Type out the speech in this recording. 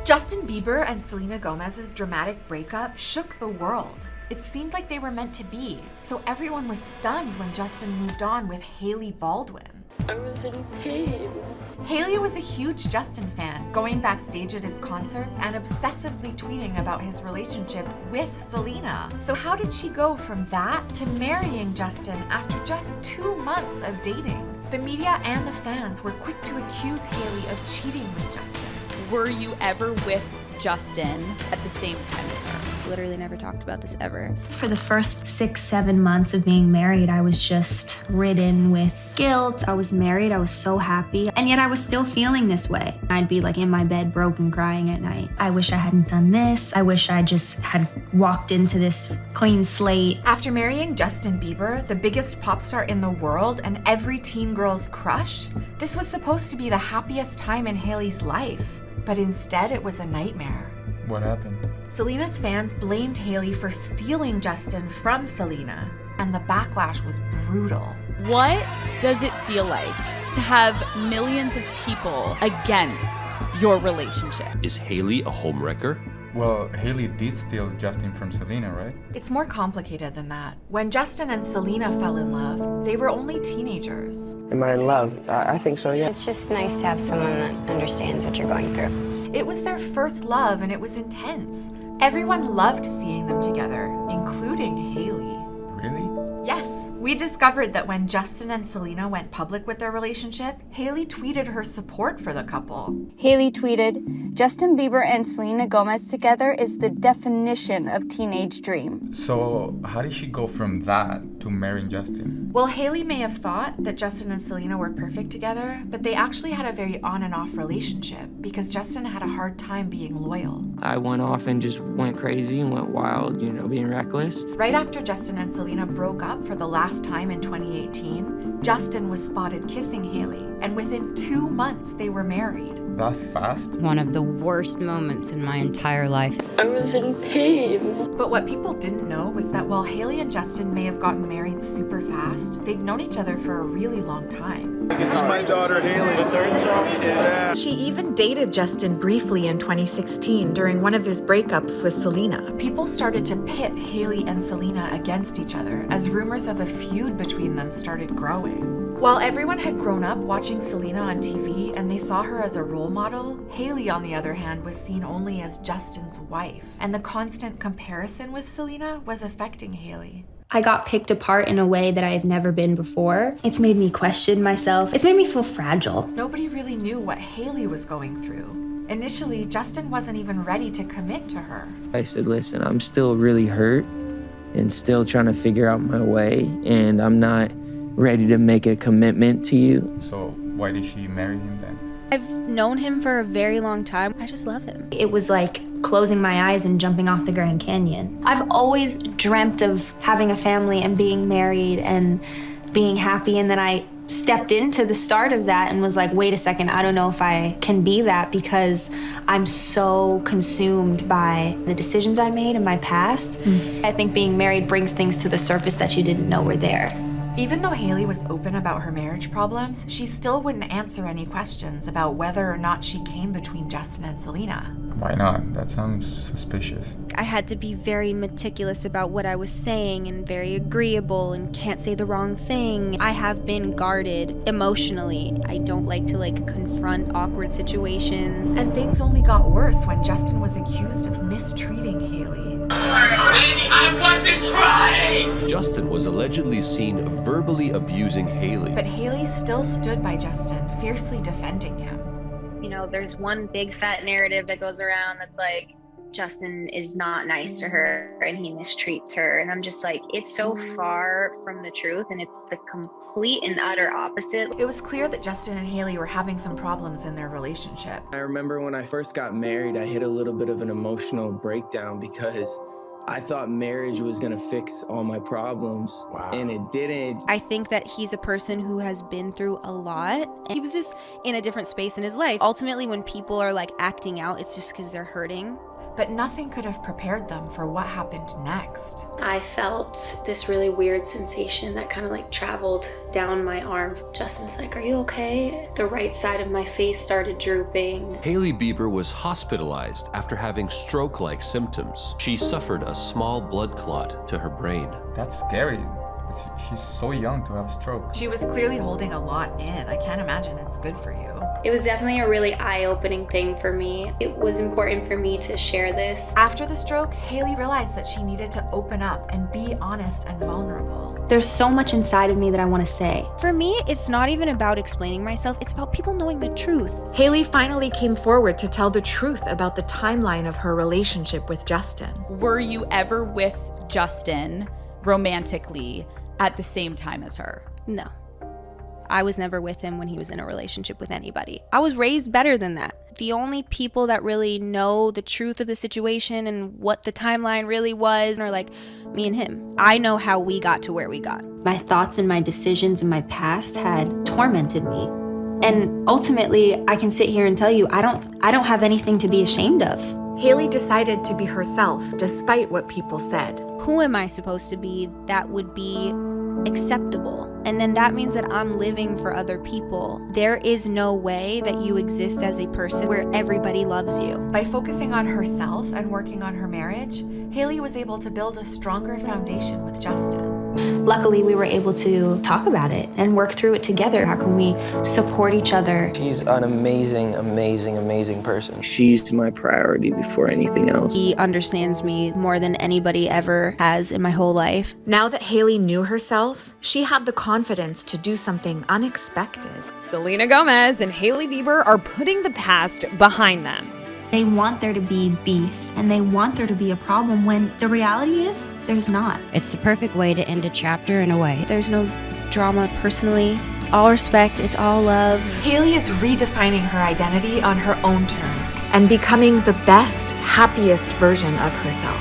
Justin Bieber and Selena Gomez's dramatic breakup shook the world. It seemed like they were meant to be, so everyone was stunned when Justin moved on with Hailey Baldwin. I was in pain. Hailey was a huge Justin fan, going backstage at his concerts and obsessively tweeting about his relationship with Selena. So how did she go from that to marrying Justin after just 2 months of dating? The media and the fans were quick to accuse Hailey of cheating with Justin. Were you ever with Justin at the same time as her? Literally never talked about this ever. For the first 6-7 months of being married, I was just ridden with guilt. I was married, I was so happy, and yet I was still feeling this way. I'd be like in my bed, broken, crying at night. I wish I hadn't done this. I wish I just had walked into this clean slate. After marrying Justin Bieber, the biggest pop star in the world and every teen girl's crush, this was supposed to be the happiest time in Hailey's life. But instead, it was a nightmare. What happened? Selena's fans blamed Hailey for stealing Justin from Selena, and the backlash was brutal. What does it feel like to have millions of people against your relationship? Is Hailey a homewrecker? Well, Hailey did steal Justin from Selena, right? It's more complicated than that. When Justin and Selena fell in love, they were only teenagers. Am I in love? I think so, yeah. It's just nice to have someone that understands what you're going through. It was their first love and it was intense. Everyone loved seeing them together, including Hailey. Really? Yes, we discovered that when Justin and Selena went public with their relationship, Hailey tweeted her support for the couple. Hailey tweeted, "Justin Bieber and Selena Gomez together is the definition of teenage dream." So how did she go from that to marrying Justin? Well, Hailey may have thought that Justin and Selena were perfect together, but they actually had a very on and off relationship because Justin had a hard time being loyal. I went off and just went crazy and went wild, being reckless. Right after Justin and Selena broke up for the last time in 2018, Justin was spotted kissing Hailey, and within 2 months they were married. That fast? One of the worst moments in my entire life. I was in pain. But what people didn't know was that while Hailey and Justin may have gotten married super fast, they'd known each other for a really long time. It's my daughter, Hailey. The third song. Yeah. She even dated Justin briefly in 2016 during one of his breakups with Selena. People started to pit Hailey and Selena against each other as rumors of a feud between them started growing. While everyone had grown up watching Selena on TV and they saw her as a role model, Hailey, on the other hand, was seen only as Justin's wife. And the constant comparison with Selena was affecting Hailey. I got picked apart in a way that I've never been before. It's made me question myself. It's made me feel fragile. Nobody really knew what Hailey was going through. Initially, Justin wasn't even ready to commit to her. I said, listen, I'm still really hurt and still trying to figure out my way, and I'm not ready to make a commitment to you. So why did she marry him then? I've known him for a very long time. I just love him. It was like closing my eyes and jumping off the Grand Canyon. I've always dreamt of having a family and being married and being happy, and then I stepped into the start of that and was like, wait a second, I don't know if I can be that because I'm so consumed by the decisions I made in my past. I think being married brings things to the surface that you didn't know were there. Even though Hailey was open about her marriage problems, she still wouldn't answer any questions about whether or not she came between Justin and Selena. Why not? That sounds suspicious. I had to be very meticulous about what I was saying and very agreeable and can't say the wrong thing. I have been guarded emotionally. I don't like to confront awkward situations. And things only got worse when Justin was accused of mistreating Hailey. I wasn't trying! Justin was allegedly seen verbally abusing Hailey. But Hailey still stood by Justin, fiercely defending him. There's one big fat narrative that goes around that's like, Justin is not nice to her and he mistreats her. And I'm just like, it's so far from the truth and it's the complete and utter opposite. It was clear that Justin and Hailey were having some problems in their relationship. I remember when I first got married, I hit a little bit of an emotional breakdown because I thought marriage was gonna fix all my problems, and it didn't. I think that he's a person who has been through a lot. He was just in a different space in his life. Ultimately, when people are acting out, it's just because they're hurting. but nothing could have prepared them for what happened next. I felt this really weird sensation that kind of like traveled down my arm. Justin was like, "Are you okay?" The right side of my face started drooping. Hailey Bieber was hospitalized after having stroke-like symptoms. She suffered a small blood clot to her brain. That's scary. She's so young to have a stroke. She was clearly holding a lot in. I can't imagine it's good for you. It was definitely a really eye-opening thing for me. It was important for me to share this. After the stroke, Hailey realized that she needed to open up and be honest and vulnerable. There's so much inside of me that I want to say. For me, it's not even about explaining myself, it's about people knowing the truth. Hailey finally came forward to tell the truth about the timeline of her relationship with Justin. Were you ever with Justin romantically at the same time as her? No. I was never with him when he was in a relationship with anybody. I was raised better than that. The only people that really know the truth of the situation and what the timeline really was are like me and him. I know how we got to where we got. My thoughts and my decisions in my past had tormented me. And ultimately, I can sit here and tell you, I don't have anything to be ashamed of. Hailey decided to be herself despite what people said. Who am I supposed to be that would be acceptable? And then that means that I'm living for other people. There is no way that you exist as a person where everybody loves you. By focusing on herself and working on her marriage, Hailey was able to build a stronger foundation with Justin. Luckily, we were able to talk about it and work through it together. How can we support each other? She's an amazing, amazing, amazing person. She's my priority before anything else. He understands me more than anybody ever has in my whole life. Now that Hailey knew herself, she had the confidence to do something unexpected. Selena Gomez and Hailey Bieber are putting the past behind them. They want there to be beef and they want there to be a problem when the reality is there's not. It's the perfect way to end a chapter in a way. There's no drama personally. It's all respect, it's all love. Hailey is redefining her identity on her own terms and becoming the best, happiest version of herself.